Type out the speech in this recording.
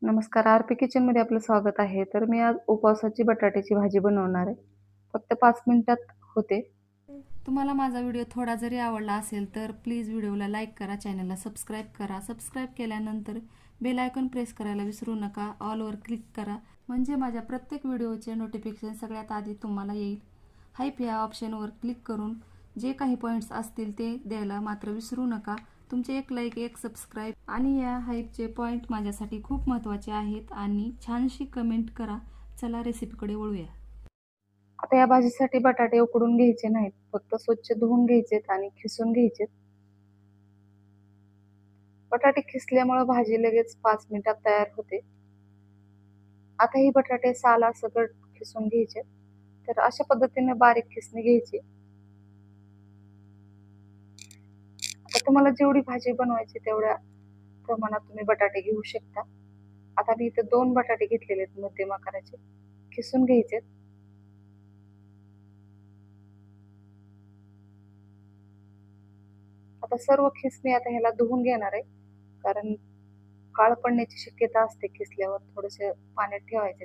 नमस्कार, आरपी किचनमध्ये आपलं स्वागत आहे. तर मी आज उपवासाची बटाट्याची भाजी बनवणार आहे. फक्त 5 मिनिटात होते. तुम्हाला माझा व्हिडिओ थोडा जरी आवडला असेल तर प्लीज व्हिडिओला लाईक करा, चॅनलला सबस्क्राईब करा. सबस्क्राईब केल्यानंतर बेल आयकॉन प्रेस करायला विसरू नका. ऑलवर क्लिक करा म्हणजे माझ्या प्रत्येक व्हिडिओचे नोटिफिकेशन सगळ्यात आधी तुम्हाला येईल. हाईप या ऑप्शनवर क्लिक करून जे काही पॉईंट्स असतील ते द्यायला मात्र विसरू नका. तुमचे एक लाईक, एक सबस्क्राईब आणि या हाईपचे पॉईंट माझ्यासाठी खूप महत्त्वाचे आहेत. आणि छानशी कमेंट करा. चला रेसिपीकडे वळूया. आता या भाजीसाठी बटाटे उकडून घ्यायचे नाहीत. फक्त स्वच्छ धुवून घ्यायचेत आणि खिसून घ्यायचेत. बटाटे खिसल्यामुळे भाजी लगेच 5 मिनिटात तयार होते. आता ही बटाटे सालासकट खिसून घ्यायचे. तर अशा पद्धतीने बारीक खिसणी घ्यायची. आता तुम्हाला जेवढी भाजी बनवायची तेवढ्या प्रमाणात तुम्ही बटाटे घेऊ शकता. आता मी इथे 2 बटाटे घेतलेले आहेत मध्यम आकाराचे. खिसून घ्यायचेत. आता सर्व खिसणी आता ह्याला धुवून घेणार आहे. कारण काळ पडण्याची शक्यता असते खिसल्यावर. थोडेसे पाण्यात ठेवायचे.